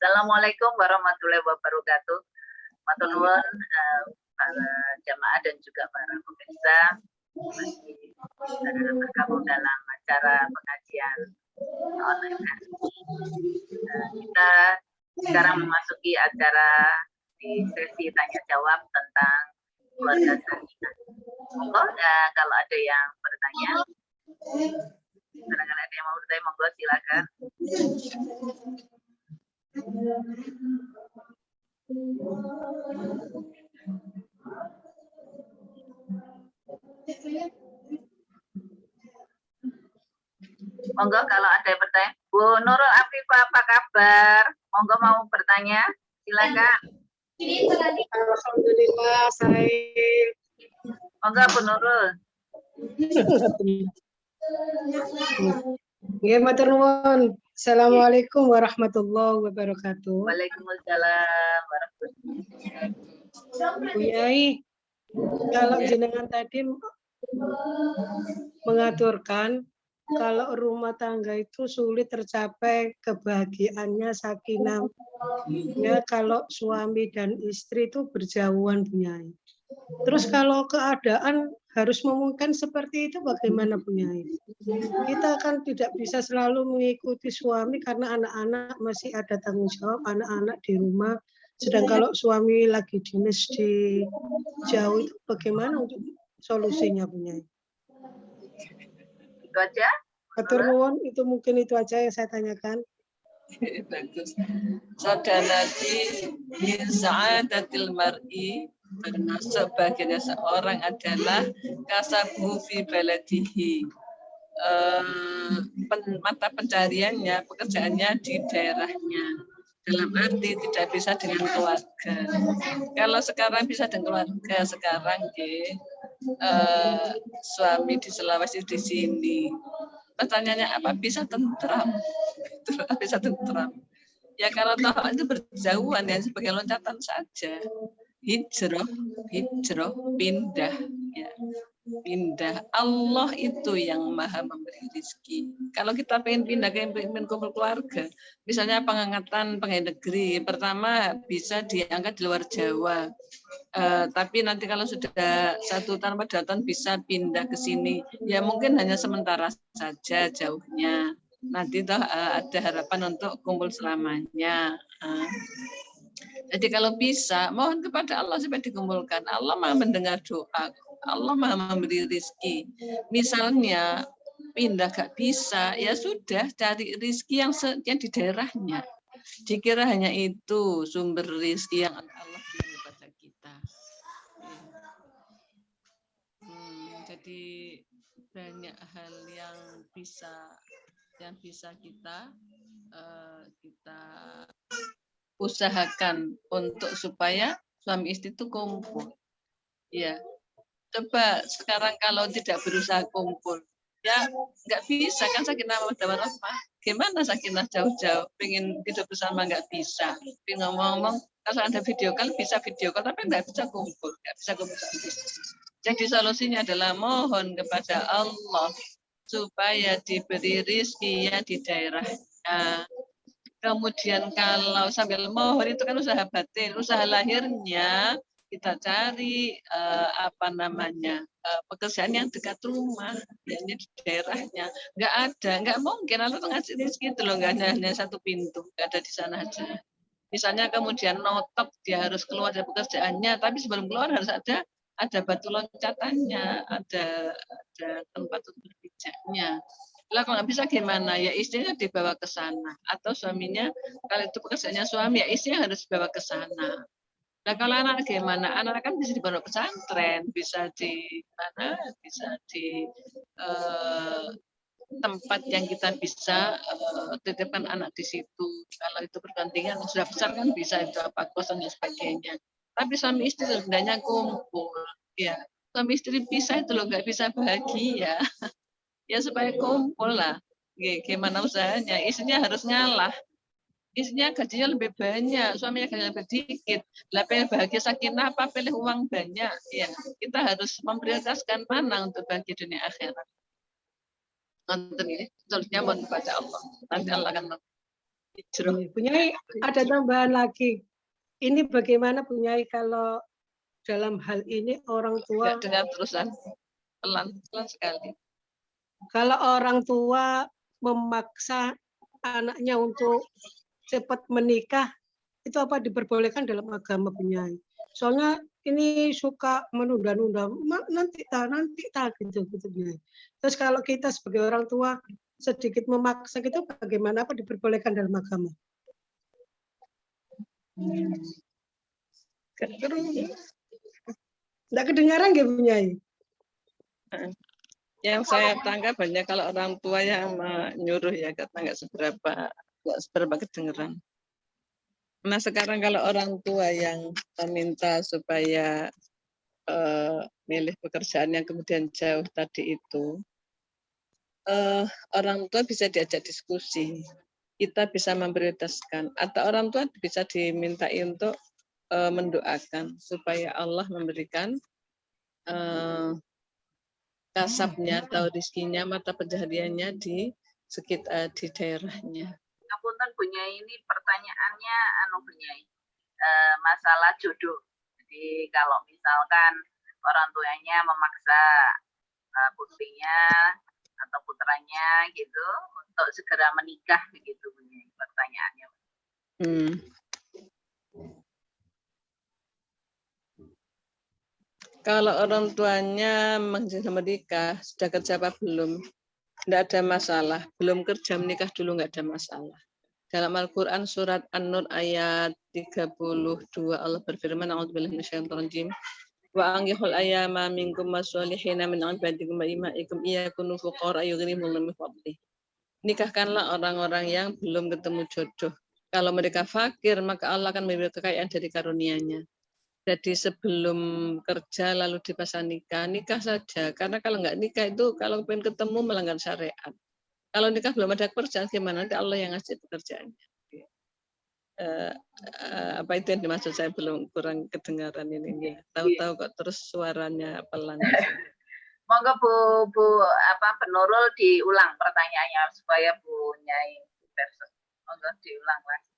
Assalamualaikum warahmatullahi wabarakatuh. Matur nuwun para jamaah dan juga para pemirsa masih bergabung dalam acara pengajian online. Kita sekarang memasuki acara di sesi tanya jawab tentang keluarga sakinah. Monggo kalau ada yang bertanya, barangkali ada yang mau bertanya, monggo silakan. Monggo kalau ada yang bertanya. Bu Nurul Afifah, apa kabar? Monggo mau bertanya, silakan. Alhamdulillah, saya. Monggo Bu Nurul. Nggih, matur nuwun. Assalamualaikum warahmatullahi wabarakatuh. Waalaikumsalam warahmatullahi wabarakatuh. Bu Yai, kalau jenengan tadi mengaturkan kalau rumah tangga itu sulit tercapai kebahagiaannya, sakinah, ya kalau suami dan istri itu berjauhan, Bu Yai. Terus kalau keadaan harus memungkinkan seperti itu bagaimana, Bu Yai? Kita kan tidak bisa selalu mengikuti suami karena anak-anak masih ada tanggung jawab, anak-anak di rumah. Sedang kalau suami lagi dinas di jauh itu bagaimana untuk solusinya, Bu Yai? Itu aja. Matur nuwun, itu mungkin itu aja yang saya tanyakan. Bagus. Sadanati min sa'adatil mar'i, termasuk bagiannya seorang adalah kasabuhu fi baladihi. Mata pencariannya, pekerjaannya di daerahnya. Dalam arti tidak bisa dengan keluarga. Kalau sekarang bisa dengan keluarga, sekarang suami di Sulawesi di sini. Pertanyaannya apa? Bisa tentram. Bisa tentram. Ya kalau tahu itu berjauhan ya sebagai loncatan saja. Hijrah, pindah, ya. Pindah. Allah itu yang maha memberi rezeki. Kalau kita pengen pindah ke kumpul keluarga, misalnya pengangkatan pegawai negeri, pertama bisa diangkat di luar Jawa. Tapi nanti kalau sudah 1 tahun 4 tahun bisa pindah ke sini. Ya mungkin hanya sementara saja jauhnya. Nanti toh ada harapan untuk kumpul selamanya. Jadi kalau bisa, mohon kepada Allah supaya dikumpulkan. Allah maha mendengar doa. Allah maha memberi rezeki. Misalnya pindah gak bisa, ya sudah cari rezeki yang di daerahnya. Dikira hanya itu sumber rezeki yang Allah berikan kepada kita. Jadi banyak hal yang bisa kita usahakan untuk supaya suami istri itu kumpul. Ya, coba sekarang kalau tidak berusaha kumpul, ya nggak bisa kan sakinah mawaddah warahmah. Gimana sakinah jauh-jauh, pengen hidup bersama nggak bisa. Pengen ngomong-ngomong, kalau ada video call bisa video call, tapi nggak bisa kumpul, nggak bisa kumpul. Jadi solusinya adalah mohon kepada Allah supaya diberi rizkinya di daerahnya. Kemudian kalau sambil mohon itu kan usaha batin, usaha lahirnya kita cari pekerjaan yang dekat rumah, yang di daerahnya. Nggak mungkin Allah tuh ngasih rezeki itu loh, nggak hanya satu pintu, nggak ada di sana aja. Misalnya kemudian notop dia harus keluar dari pekerjaannya, tapi sebelum keluar harus ada batu loncatannya, ada tempat untuk berpijaknya. Lah kalau nggak bisa gimana? Ya istrinya dibawa ke sana atau suaminya, kalau itu pekerjaannya suami ya istrinya harus dibawa ke sana. Nah kalau anak gimana? Anak kan bisa di pondok pesantren, bisa di mana? Bisa di tempat yang kita bisa titipkan anak di situ. Kalau itu pergantian sudah besar kan bisa itu apa kos dan sebagainya. Tapi suami istri hendaknya kumpul, ya. Suami istri pisah itu loh nggak bisa bahagia. Ya supaya kumpul lah. Gimana usahanya? Istrinya harus ngalah. Istrinya gajinya lebih banyak, suaminya gajinya lebih dikit. Lah pengen bahagia sakinah apa pilih uang banyak? Ya, kita harus memprioritaskan mana untuk bagi dunia akhirat. Nonton ini, solusinya mohon kepada Allah. Nanti Allah akan Hijrah. Bunyai ada tambahan lagi. Ini bagaimana Bunyai kalau dalam hal ini orang tua, Nggak dengar terusan. Pelan sekali. kalau orang tua memaksa anaknya untuk cepat menikah, itu apa diperbolehkan dalam agama Bunyai? Soalnya ini suka menunda-nunda, nanti gitu Bunyai. Terus kalau kita sebagai orang tua sedikit memaksa gitu, bagaimana, apa diperbolehkan dalam agama? Nggak kedengaran nggak Bunyai? Yang saya tangkap banyak kalau orang tua yang menyuruh ya, karena nggak seberapa kedengeran. Nah sekarang kalau orang tua yang meminta supaya milih pekerjaan yang kemudian jauh tadi itu, orang tua bisa diajak diskusi, kita bisa memprioritaskan, atau orang tua bisa dimintai untuk mendoakan supaya Allah memberikan kasabnya atau rizkinya, mata pencahariannya di sekitar di daerahnya. Apunten Bunyai, ini pertanyaannya Bunyai, masalah jodoh. Jadi kalau misalkan orang tuanya memaksa putrinya atau putranya gitu untuk segera menikah begitu Bunyai, pertanyaannya. Kalau orang tuanya menikah, sudah kerja apa belum? Tidak ada masalah. Belum kerja menikah dulu nggak ada masalah. Dalam Al-Quran surat An-Nur ayat 32 Allah berfirman, A'udzubillahi minasyaitonir rajim. Wa anghul ayyama minkum wasolihina min ibadikum wa imaikum iyakunu fuqara yughnihimullahu min fadlih. Nikahkanlah orang-orang yang belum ketemu jodoh. Kalau mereka fakir, maka Allah akan memberi kekayaan dari karunia-Nya. Jadi sebelum kerja lalu dipasang nikah saja. Karena kalau nggak nikah itu kalau pengen ketemu melanggar syariat. Kalau nikah belum ada pekerjaan gimana? Nanti Allah yang ngasih pekerjaannya. Apa itu yang dimaksud, saya belum, kurang kedengaran ini. Tahu-tahu kok terus suaranya pelan. Monggo Bu Nurul diulang pertanyaannya supaya Bu Nyai versus. Monggo diulang lagi.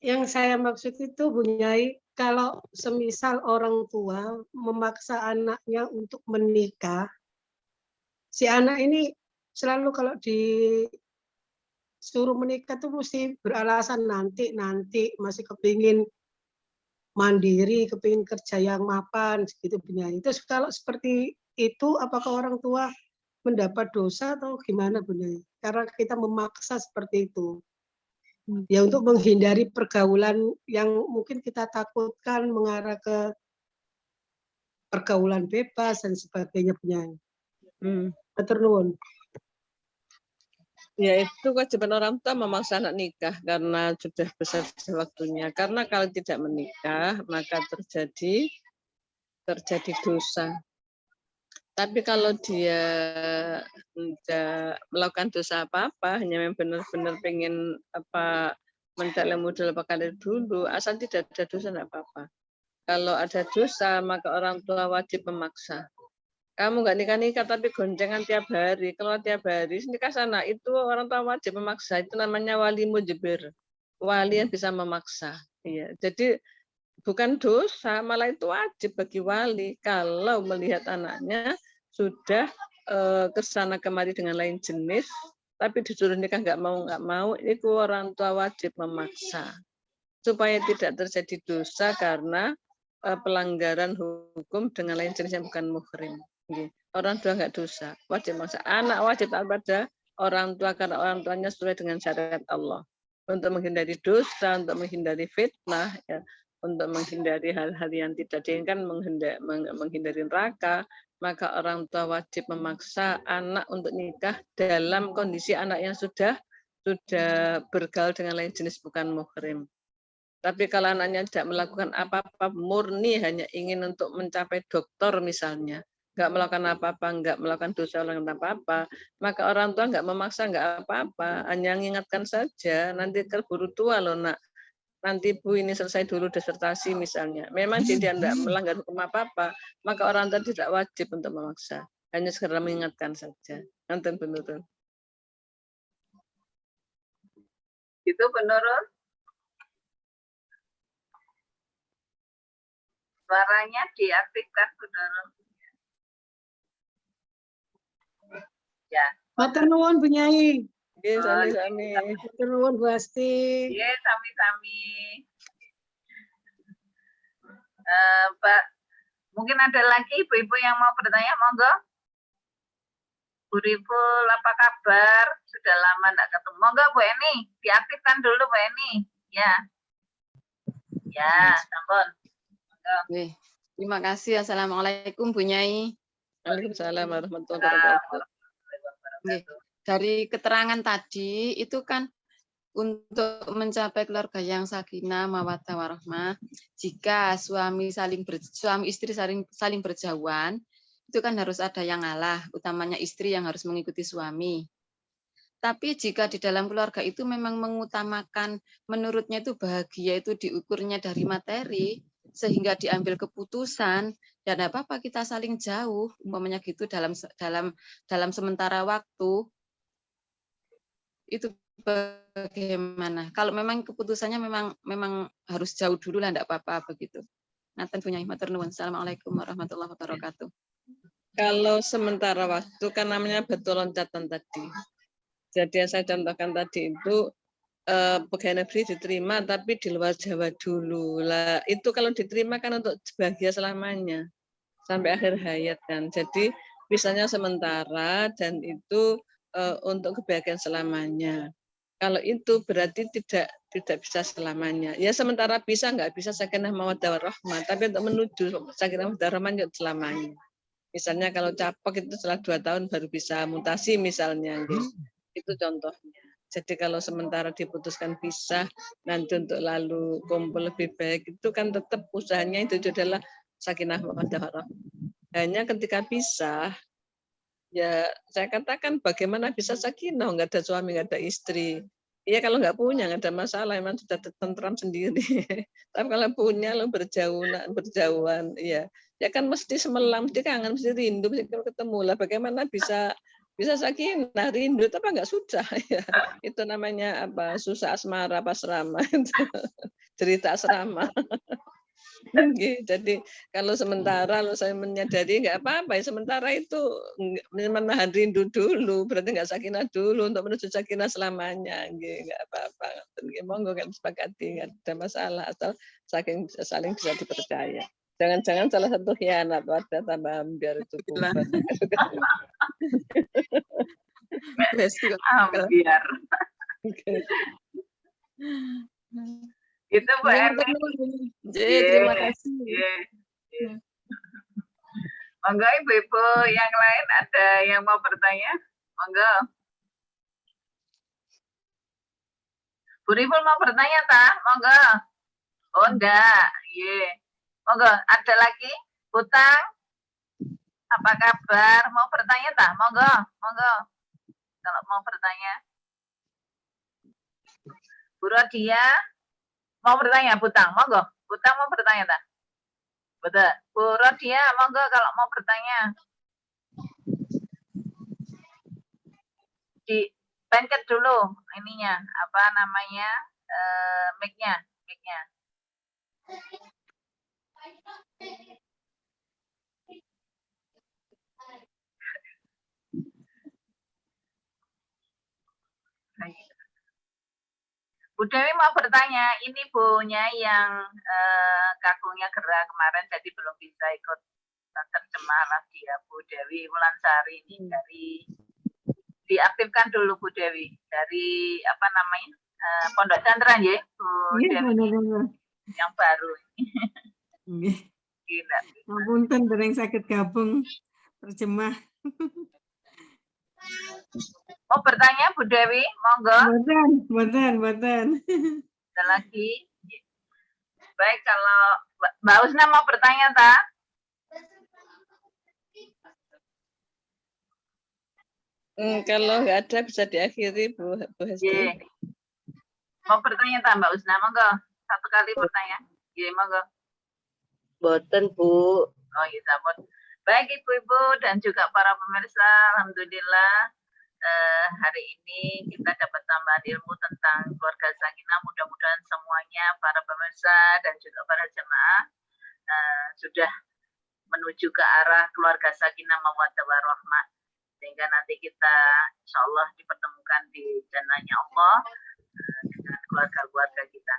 Yang saya maksud itu Bunyai, kalau semisal orang tua memaksa anaknya untuk menikah, si anak ini selalu kalau disuruh menikah tuh mesti beralasan nanti masih kepingin mandiri, kepingin kerja yang mapan, gitu Bunyai. Terus kalau seperti itu, apakah orang tua mendapat dosa atau gimana Bunyai? Karena kita memaksa seperti itu. Ya untuk menghindari pergaulan yang mungkin kita takutkan mengarah ke pergaulan bebas dan sebagainya Bunyai. Matur nuwun. Ya itu kewajiban orang tua memaksa anak nikah karena sudah besar waktunya. Karena kalau tidak menikah maka terjadi dosa. Tapi kalau dia tidak melakukan dosa apa-apa, hanya yang benar-benar pengen mencari modal pakai dulu, asal tidak ada dosa tidak apa-apa. Kalau ada dosa maka orang tua wajib memaksa. Kamu nggak nikah tapi goncengan tiap hari. Kalau tiap hari nikah sana, itu orang tua wajib memaksa. Itu namanya wali mujibir, wali yang bisa memaksa. Iya. Jadi bukan dosa, malah itu wajib bagi wali kalau melihat anaknya sudah kesana kemari dengan lain jenis, tapi disuruh nikah nggak mau, itu orang tua wajib memaksa supaya tidak terjadi dosa karena pelanggaran hukum dengan lain jenis yang bukan muhrim. Orang tua nggak dosa, wajib memaksa. Anak wajib taat pada orang tua karena orang tuanya sesuai dengan syariat Allah untuk menghindari dosa, untuk menghindari fitnah, ya. Untuk menghindari hal-hal yang tidak diinginkan, menghindari neraka, maka orang tua wajib memaksa anak untuk nikah dalam kondisi anak yang sudah bergaul dengan lain jenis bukan muhrim. Tapi kalau anaknya tidak melakukan apa-apa, murni hanya ingin untuk mencapai doktor misalnya, nggak melakukan apa-apa, nggak melakukan dosa apa-apa, maka orang tua nggak memaksa, nggak apa-apa, hanya mengingatkan saja, nanti keburu tua loh nak. Nanti Bu ini selesai dulu disertasi misalnya. Memang dia tidak melanggar hukum apa-apa, maka orang tua tidak wajib untuk memaksa. Hanya segera mengingatkan saja. Nanti betul. Itu menurut suaranya diaktifkan, saudara. Ya. Matur nuwun Bu Nyai. Nggih, sami-sami. Matur nuwun Bu Asti. Iya, sami-sami. Pak, mungkin ada lagi ibu-ibu yang mau bertanya, monggo. Bu Riful, apa kabar? Sudah lama tidak ketemu. Monggo Bu Eni, diaktifkan dulu Bu Eni. Ya. Ya, sampun. Oke. Terima kasih. Assalamualaikum Bu Nyai. Waalaikumsalam warahmatullahi wabarakatuh. Oke. Dari keterangan tadi itu kan untuk mencapai keluarga yang sakinah, mawaddah, warahmah, jika suami istri saling berjauhan, itu kan harus ada yang ngalah, utamanya istri yang harus mengikuti suami. Tapi jika di dalam keluarga itu memang mengutamakan, menurutnya itu bahagia itu diukurnya dari materi, sehingga diambil keputusan, ya tidak apa-apa kita saling jauh, umpamanya gitu dalam sementara waktu. Itu bagaimana? Kalau memang keputusannya memang harus jauh dulu lah, tidak apa-apa begitu. Ngaten punya matur nuwun. Assalamualaikum warahmatullahi wabarakatuh. Kalau sementara waktu kan namanya betul loncatan tadi. Jadi yang saya contohkan tadi itu pegawai negeri diterima tapi di luar Jawa dulu. Lah itu kalau diterima kan untuk bahagia selamanya sampai akhir hayat kan. Jadi misalnya sementara dan itu untuk kebahagiaan selamanya. Kalau itu berarti tidak bisa selamanya. Ya sementara bisa, nggak bisa sakinah mawaddah warahmah, tapi untuk menuju sakinah mawaddah warahmah selamanya. Misalnya kalau capek itu setelah 2 tahun baru bisa mutasi misalnya, gitu. Itu contohnya. Jadi kalau sementara diputuskan pisah, nanti untuk lalu kumpul lebih baik, itu kan tetap usahanya itu adalah sakinah mawaddah warahmah. Hanya ketika pisah, ya saya katakan bagaimana bisa sakinah, nggak ada suami, nggak ada istri. Iya kalau nggak punya nggak ada masalah, memang sudah tentram sendiri. Tapi kalau punya lo berjauhan, ya kan mesti semelam, mesti kangen, mesti rindu, mesti ketemu lah. Bagaimana bisa sakinah, rindu, tapi nggak susah ya. Itu namanya apa? Susah asmara, pasrama, cerita asrama. Jadi kalau sementara saya menyadari nggak apa-apa, sementara itu menahan rindu dulu, berarti nggak sakinah dulu untuk menuju sakinah selamanya, nggak apa-apa. Monggo kan sepakati, nggak ada masalah, asal saling bisa dipercaya. Jangan-jangan salah satu khianat, ada tambahan biar itu biar. Itu Bu Eni. Terima kasih. Monggo ibu-ibu yang lain ada yang mau bertanya? Monggo. Bu Riful mau bertanya tak? Monggo. Oh enggak. Monggo. Ada lagi? Utang. Apa kabar? Mau bertanya tak? Monggo. Monggo. Kalau mau bertanya. Bu Rodia mau bertanya, Butang, monggo. Butang mau bertanya tak? Betul. Bu Rodia, monggo kalau mau bertanya. Dipencet dulu ininya, apa namanya, mic-nya. Bu Dewi mau bertanya, ini Bu Nyai yang kakunya gerak kemarin jadi belum bisa ikut terjemah lagi ya Bu Dewi Wulansari ini dari diaktifkan dulu Bu Dewi dari apa namanya Pondok Chandra ya Bu Dewi yang baru ini. Gila. Ampun dereng sakit gabung terjemah. Mau bertanya Bu Dewi, monggo. Mboten. Ada lagi? Baik, kalau Mbak Usna mau bertanya tak? Kalau nggak ada bisa diakhiri Bu Hesti. Mau bertanya tak Mbak Usna, monggo. Satu kali bertanya. Monggo. Boten Bu. Oh iya, sampun. Baik ibu-ibu dan juga para pemirsa, alhamdulillah hari ini kita dapat tambahan ilmu tentang keluarga sakinah. Mudah-mudahan semuanya para pemirsa dan juga para jemaah sudah menuju ke arah keluarga sakinah mawaddah warahmah, sehingga nanti kita insya Allah dipertemukan di jannahnya Allah dengan keluarga-keluarga kita.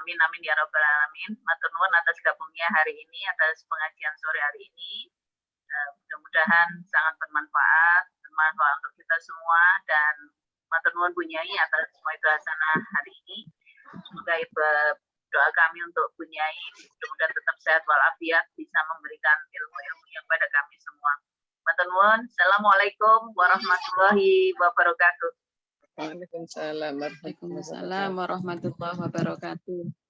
Amin amin ya rabbal alamin. Matur nuwun atas gabungnya hari ini, atas pengajian sore hari ini. Mudah-mudahan sangat bermanfaat untuk kita semua, dan matur nuwun Bu Nyai atas semua itu hasanah hari ini. Semoga doa kami untuk Bu Nyai mudah-mudahan tetap sehat walafiat, bisa memberikan ilmu-ilmu yang pada kami semua. Matur nuwun. Assalamualaikum warahmatullahi wabarakatuh. Waalaikumsalam Waalaikumsalam warahmatullahi wabarakatuh.